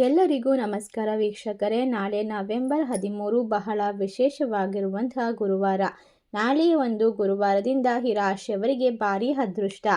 ಎಲ್ಲರಿಗೂ ನಮಸ್ಕಾರ ವೀಕ್ಷಕರೇ. ನಾಳೆ ನವೆಂಬರ್ 13 ಬಹಳ ವಿಶೇಷವಾಗಿರುವಂತಹ ಗುರುವಾರ. ನಾಳೆ ಒಂದು ಗುರುವಾರದಿಂದ ಈ ರಾಶಿಯವರಿಗೆ ಭಾರಿ ಅದೃಷ್ಟ.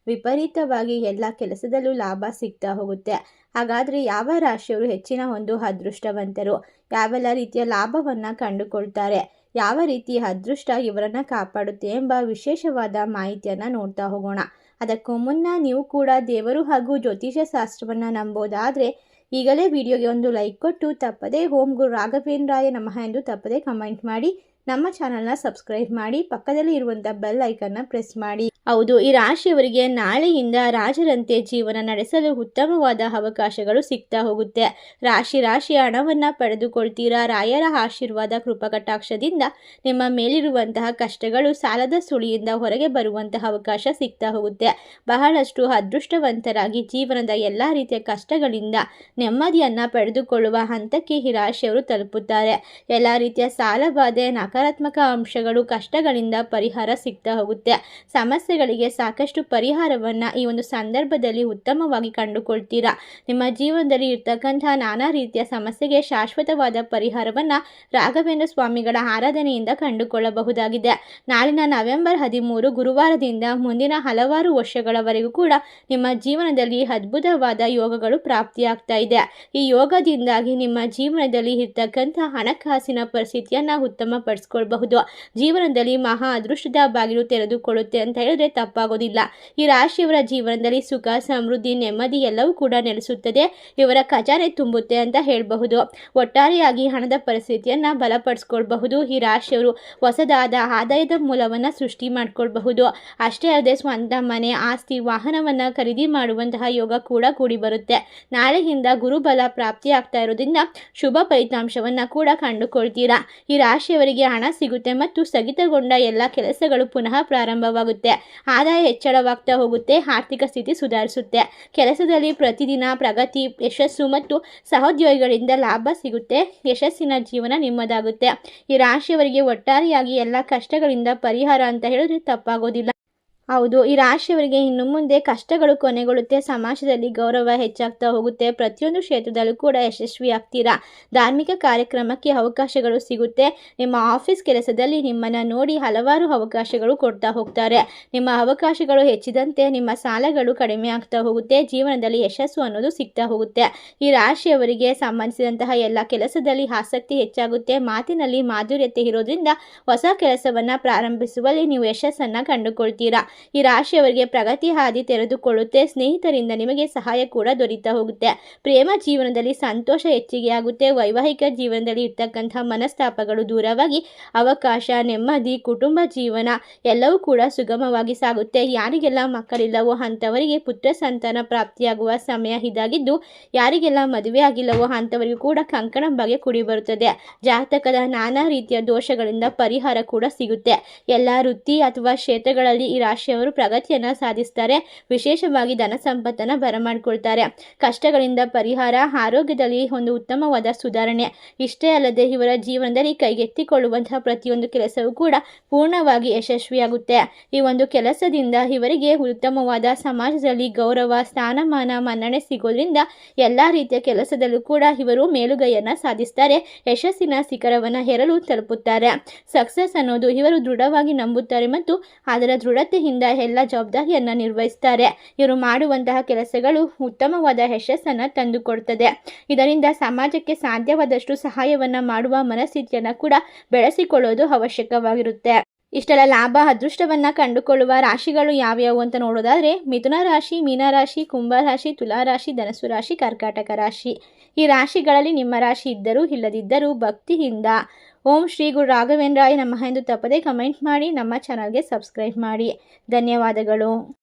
ವಿಪರೀತವಾಗಿ ಎಲ್ಲ ಕೆಲಸದಲ್ಲೂ ಲಾಭ ಸಿಗ್ತಾ ಹೋಗುತ್ತೆ. ಹಾಗಾದರೆ ಯಾವ ರಾಶಿಯವರು ಹೆಚ್ಚಿನ ಒಂದು ಅದೃಷ್ಟವಂತರು, ಯಾವೆಲ್ಲ ರೀತಿಯ ಲಾಭವನ್ನು ಕಂಡುಕೊಳ್ತಾರೆ, ಯಾವ ರೀತಿ ಅದೃಷ್ಟ ಇವರನ್ನು ಕಾಪಾಡುತ್ತೆ ಎಂಬ ವಿಶೇಷವಾದ ಮಾಹಿತಿಯನ್ನು ನೋಡ್ತಾ ಹೋಗೋಣ. ಅದಕ್ಕೂ ಮುನ್ನ ನೀವು ಕೂಡ ದೇವರು ಹಾಗೂ ಜ್ಯೋತಿಷ್ಯ ಶಾಸ್ತ್ರವನ್ನು ನಂಬೋದಾದರೆ ಈಗಲೇ ವಿಡಿಯೋಗೆ ಒಂದು ಲೈಕ್ ಕೊಟ್ಟು ತಪ್ಪದೇ ಓಂ ಗುರು ರಾಘವೇಂದ್ರಾಯ ನಮಃ ಎಂದು ತಪ್ಪದೇ ಕಮೆಂಟ್ ಮಾಡಿ ನಮ್ಮ ಚಾನಲ್ನ ಸಬ್ಸ್ಕ್ರೈಬ್ ಮಾಡಿ, ಪಕ್ಕದಲ್ಲಿ ಇರುವಂಥ ಬೆಲ್ ಐಕನ್ನ ಪ್ರೆಸ್ ಮಾಡಿ. ಹೌದು, ಈ ರಾಶಿಯವರಿಗೆ ನಾಳೆಯಿಂದ ರಾಜರಂತೆ ಜೀವನ ನಡೆಸಲು ಉತ್ತಮವಾದ ಅವಕಾಶಗಳು ಸಿಗ್ತಾ ಹೋಗುತ್ತೆ. ರಾಶಿ ಹಣವನ್ನು ಪಡೆದುಕೊಳ್ತೀರಾ. ರಾಯರ ಆಶೀರ್ವಾದ ಕೃಪಕಟಾಕ್ಷದಿಂದ ನಿಮ್ಮ ಮೇಲಿರುವಂತಹ ಕಷ್ಟಗಳು ಸಾಲದ ಸುಳಿಯಿಂದ ಹೊರಗೆ ಬರುವಂತಹ ಅವಕಾಶ ಸಿಗ್ತಾ ಹೋಗುತ್ತೆ. ಬಹಳಷ್ಟು ಅದೃಷ್ಟವಂತರಾಗಿ ಜೀವನದ ಎಲ್ಲ ರೀತಿಯ ಕಷ್ಟಗಳಿಂದ ನೆಮ್ಮದಿಯನ್ನು ಪಡೆದುಕೊಳ್ಳುವ ಹಂತಕ್ಕೆ ಈ ರಾಶಿಯವರು ತಲುಪುತ್ತಾರೆ. ಎಲ್ಲ ರೀತಿಯ ಸಾಲಬಾಧೆ, ನಕಾರಾತ್ಮಕ ಅಂಶಗಳು, ಕಷ್ಟಗಳಿಂದ ಪರಿಹಾರ ಸಿಗ್ತಾ ಹೋಗುತ್ತೆ. ಸಮಸ್ಯೆಗಳಿಗೆ ಸಾಕಷ್ಟು ಪರಿಹಾರವನ್ನು ಈ ಒಂದು ಸಂದರ್ಭದಲ್ಲಿ ಉತ್ತಮವಾಗಿ ಕಂಡುಕೊಳ್ತೀರಾ. ನಿಮ್ಮ ಜೀವನದಲ್ಲಿ ಇರ್ತಕ್ಕಂತಹ ನಾನಾ ರೀತಿಯ ಸಮಸ್ಯೆಗೆ ಶಾಶ್ವತವಾದ ಪರಿಹಾರವನ್ನು ರಾಘವೇಂದ್ರ ಸ್ವಾಮಿಗಳ ಆರಾಧನೆಯಿಂದ ಕಂಡುಕೊಳ್ಳಬಹುದಾಗಿದೆ. ನಾಳಿನ ನವೆಂಬರ್ 13 ಗುರುವಾರದಿಂದ ಮುಂದಿನ ಹಲವಾರು ವರ್ಷಗಳವರೆಗೂ ಕೂಡ ನಿಮ್ಮ ಜೀವನದಲ್ಲಿ ಅದ್ಭುತವಾದ ಯೋಗಗಳು ಪ್ರಾಪ್ತಿಯಾಗ್ತಾ ಇದೆ. ಈ ಯೋಗದಿಂದಾಗಿ ನಿಮ್ಮ ಜೀವನದಲ್ಲಿ ಇರ್ತಕ್ಕಂತಹ ಹಣಕಾಸಿನ ಪರಿಸ್ಥಿತಿಯನ್ನು ಉತ್ತಮಪಡಿಸ್ಕೊಳ್ಬಹುದು. ಜೀವನದಲ್ಲಿ ಮಹಾ ಅದೃಷ್ಟದ ಬಾಗಿಲು ತೆರೆದುಕೊಳ್ಳುತ್ತೆ ಅಂತ ಹೇಳಿದ್ರೆ ತಪ್ಪಾಗೋದಿಲ್ಲ. ಈ ರಾಶಿಯವರ ಜೀವನದಲ್ಲಿ ಸುಖ, ಸಮೃದ್ಧಿ, ನೆಮ್ಮದಿ ಎಲ್ಲವೂ ಕೂಡ ನೆಲೆಸುತ್ತದೆ. ಇವರ ಖಜಾನೆ ತುಂಬುತ್ತೆ ಅಂತ ಹೇಳಬಹುದು. ಒಟ್ಟಾರೆಯಾಗಿ ಹಣದ ಪರಿಸ್ಥಿತಿಯನ್ನು ಬಲಪಡಿಸ್ಕೊಳ್ಬಹುದು. ಈ ರಾಶಿಯವರು ಹೊಸದಾದ ಆದಾಯದ ಮೂಲವನ್ನು ಸೃಷ್ಟಿ ಮಾಡ್ಕೊಳ್ಬಹುದು. ಅಷ್ಟೇ ಅಲ್ಲದೆ ಸ್ವಂತ ಮನೆ, ಆಸ್ತಿ, ವಾಹನವನ್ನು ಖರೀದಿ ಮಾಡುವಂತಹ ಯೋಗ ಕೂಡ ಕೂಡಿ ಬರುತ್ತೆ. ನಾಳೆಯಿಂದ ಗುರುಬಲ ಪ್ರಾಪ್ತಿ ಆಗ್ತಾ ಇರೋದ್ರಿಂದ ಶುಭ ಫಲಿತಾಂಶವನ್ನು ಕೂಡ ಕಂಡುಕೊಳ್ತೀರಾ. ಈ ರಾಶಿಯವರಿಗೆ ಹಣ ಸಿಗುತ್ತೆ ಮತ್ತು ಸ್ಥಗಿತಗೊಂಡ ಎಲ್ಲ ಕೆಲಸಗಳು ಪುನಃ ಪ್ರಾರಂಭವಾಗುತ್ತೆ. ಆದಾಯ ಹೆಚ್ಚಳವಾಗ್ತಾ ಹೋಗುತ್ತೆ. ಆರ್ಥಿಕ ಸ್ಥಿತಿ ಸುಧಾರಿಸುತ್ತೆ. ಕೆಲಸದಲ್ಲಿ ಪ್ರತಿದಿನ ಪ್ರಗತಿ, ಯಶಸ್ಸು ಮತ್ತು ಸಹೋದ್ಯೋಗಿಗಳಿಂದ ಲಾಭ ಸಿಗುತ್ತೆ. ಯಶಸ್ಸಿನ ಜೀವನ ನಿಮ್ಮದಾಗುತ್ತೆ. ಈ ರಾಶಿಯವರಿಗೆ ಒಟ್ಟಾರೆಯಾಗಿ ಎಲ್ಲ ಕಷ್ಟಗಳಿಂದ ಪರಿಹಾರ ಅಂತ ಹೇಳಿದ್ರೆ ತಪ್ಪಾಗೋದಿಲ್ಲ. ಹೌದು, ಈ ರಾಶಿಯವರಿಗೆ ಇನ್ನು ಮುಂದೆ ಕಷ್ಟಗಳು ಕೊನೆಗೊಳ್ಳುತ್ತೆ. ಸಮಾಜದಲ್ಲಿ ಗೌರವ ಹೆಚ್ಚಾಗ್ತಾ ಹೋಗುತ್ತೆ. ಪ್ರತಿಯೊಂದು ಕ್ಷೇತ್ರದಲ್ಲೂ ಕೂಡ ಯಶಸ್ವಿ ಆಗ್ತೀರಾ. ಧಾರ್ಮಿಕ ಕಾರ್ಯಕ್ರಮಕ್ಕೆ ಅವಕಾಶಗಳು ಸಿಗುತ್ತೆ. ನಿಮ್ಮ ಆಫೀಸ್ ಕೆಲಸದಲ್ಲಿ ನಿಮ್ಮನ್ನು ನೋಡಿ ಹಲವಾರು ಅವಕಾಶಗಳು ಕೊಡ್ತಾ ಹೋಗ್ತಾರೆ. ನಿಮ್ಮ ಅವಕಾಶಗಳು ಹೆಚ್ಚಿದಂತೆ ನಿಮ್ಮ ಸಾಲಗಳು ಕಡಿಮೆ ಆಗ್ತಾ ಹೋಗುತ್ತೆ. ಜೀವನದಲ್ಲಿ ಯಶಸ್ಸು ಅನ್ನೋದು ಸಿಗ್ತಾ ಹೋಗುತ್ತೆ. ಈ ರಾಶಿಯವರಿಗೆ ಸಂಬಂಧಿಸಿದಂತಹ ಎಲ್ಲ ಕೆಲಸದಲ್ಲಿ ಆಸಕ್ತಿ ಹೆಚ್ಚಾಗುತ್ತೆ. ಮಾತಿನಲ್ಲಿ ಮಾಧುರ್ಯತೆ ಇರೋದ್ರಿಂದ ಹೊಸ ಕೆಲಸವನ್ನು ಪ್ರಾರಂಭಿಸುವಲ್ಲಿ ನೀವು ಯಶಸ್ಸನ್ನು ಕಂಡುಕೊಳ್ತೀರಾ. ಈ ರಾಶಿಯವರಿಗೆ ಪ್ರಗತಿ ಹಾದಿ ತೆರೆದುಕೊಳ್ಳುತ್ತೆ. ಸ್ನೇಹಿತರಿಂದ ನಿಮಗೆ ಸಹಾಯ ಕೂಡ ದೊರೀತಾ ಹೋಗುತ್ತೆ. ಪ್ರೇಮ ಜೀವನದಲ್ಲಿ ಸಂತೋಷ ಹೆಚ್ಚಿಗೆ ಆಗುತ್ತೆ. ವೈವಾಹಿಕ ಜೀವನದಲ್ಲಿ ಇರ್ತಕ್ಕಂಥ ಮನಸ್ತಾಪಗಳು ದೂರವಾಗಿ ಅವಕಾಶ, ನೆಮ್ಮದಿ, ಕುಟುಂಬ ಜೀವನ ಎಲ್ಲವೂ ಕೂಡ ಸುಗಮವಾಗಿ ಸಾಗುತ್ತೆ. ಯಾರಿಗೆಲ್ಲ ಮಕ್ಕಳಿಲ್ಲವೋ ಅಂಥವರಿಗೆ ಪುತ್ರ ಸಂತಾನ ಪ್ರಾಪ್ತಿಯಾಗುವ ಸಮಯ ಇದಾಗಿದ್ದು, ಯಾರಿಗೆಲ್ಲ ಮದುವೆ ಆಗಿಲ್ಲವೋ ಅಂಥವರಿಗೂ ಕೂಡ ಕಂಕಣ ಬಗ್ಗೆ ಕುಡಿ ಬರುತ್ತದೆ. ಜಾತಕದ ನಾನಾ ರೀತಿಯ ದೋಷಗಳಿಂದ ಪರಿಹಾರ ಕೂಡ ಸಿಗುತ್ತೆ. ಎಲ್ಲ ವೃತ್ತಿ ಅಥವಾ ಕ್ಷೇತ್ರಗಳಲ್ಲಿ ಈ ರಾಶಿಯವರು ಪ್ರಗತಿಯನ್ನು ಸಾಧಿಸ್ತಾರೆ. ವಿಶೇಷವಾಗಿ ಧನ ಸಂಪತ್ತನ್ನು ಬರಮಾಡಿಕೊಳ್ತಾರೆ. ಕಷ್ಟಗಳಿಂದ ಪರಿಹಾರ, ಆರೋಗ್ಯದಲ್ಲಿ ಒಂದು ಉತ್ತಮವಾದ ಸುಧಾರಣೆ. ಇಷ್ಟೇ ಅಲ್ಲದೆ ಇವರ ಜೀವನದಲ್ಲಿ ಕೈಗೆತ್ತಿಕೊಳ್ಳುವಂತಹ ಪ್ರತಿಯೊಂದು ಕೆಲಸವೂ ಕೂಡ ಪೂರ್ಣವಾಗಿ ಯಶಸ್ವಿಯಾಗುತ್ತೆ. ಈ ಒಂದು ಕೆಲಸದಿಂದ ಇವರಿಗೆ ಉತ್ತಮವಾದ ಸಮಾಜದಲ್ಲಿ ಗೌರವ, ಸ್ಥಾನಮಾನ, ಮನ್ನಣೆ ಸಿಗೋದ್ರಿಂದ ಎಲ್ಲ ರೀತಿಯ ಕೆಲಸದಲ್ಲೂ ಕೂಡ ಇವರು ಮೇಲುಗೈಯನ್ನು ಸಾಧಿಸ್ತಾರೆ. ಯಶಸ್ಸಿನ ಶಿಖರವನ್ನು ಹೇರಲು ತಲುಪುತ್ತಾರೆ. ಸಕ್ಸಸ್ ಅನ್ನೋದು ಇವರು ದೃಢವಾಗಿ ನಂಬುತ್ತಾರೆ ಮತ್ತು ಅದರ ದೃಢತೆಯಿಂದ ಎಲ್ಲ ಜವಾಬ್ದಾರಿಯನ್ನು ನಿರ್ವಹಿಸ್ತಾರೆ. ಇವರು ಮಾಡುವಂತಹ ಕೆಲಸಗಳು ಉತ್ತಮವಾದ ಯಶಸ್ಸನ್ನು ತಂದುಕೊಡುತ್ತದೆ. ಇದರಿಂದ ಸಮಾಜಕ್ಕೆ ಸಾಧ್ಯವಾದಷ್ಟು ಸಹಾಯವನ್ನು ಮಾಡುವ ಮನಸ್ಥಿತಿಯನ್ನು ಕೂಡ ಬೆಳೆಸಿಕೊಳ್ಳೋದು ಅವಶ್ಯಕವಾಗಿರುತ್ತೆ. ಇಷ್ಟೆಲ್ಲ ಲಾಭ, ಅದೃಷ್ಟವನ್ನು ಕಂಡುಕೊಳ್ಳುವ ರಾಶಿಗಳು ಯಾವ್ಯಾವು ಅಂತ ನೋಡೋದಾದರೆ ಮಿಥುನ ರಾಶಿ, ಮೀನರಾಶಿ, ಕುಂಭರಾಶಿ, ತುಲಾರಾಶಿ, ಧನಸ್ಸು ರಾಶಿ, ಕರ್ಕಾಟಕ ರಾಶಿ. ಈ ರಾಶಿಗಳಲ್ಲಿ ನಿಮ್ಮ ರಾಶಿ ಇದ್ದರೂ ಇಲ್ಲದಿದ್ದರೂ ಭಕ್ತಿಯಿಂದ ಓಂ ಶ್ರೀ ಗುರು ರಾಘವೇಂದ್ರಾಯ ನಮಃ ಎಂದು ತಪ್ಪದೇ ಕಮೆಂಟ್ ಮಾಡಿ ನಮ್ಮ ಚಾನಲ್ಗೆ ಸಬ್ಸ್ಕ್ರೈಬ್ ಮಾಡಿ. ಧನ್ಯವಾದಗಳು.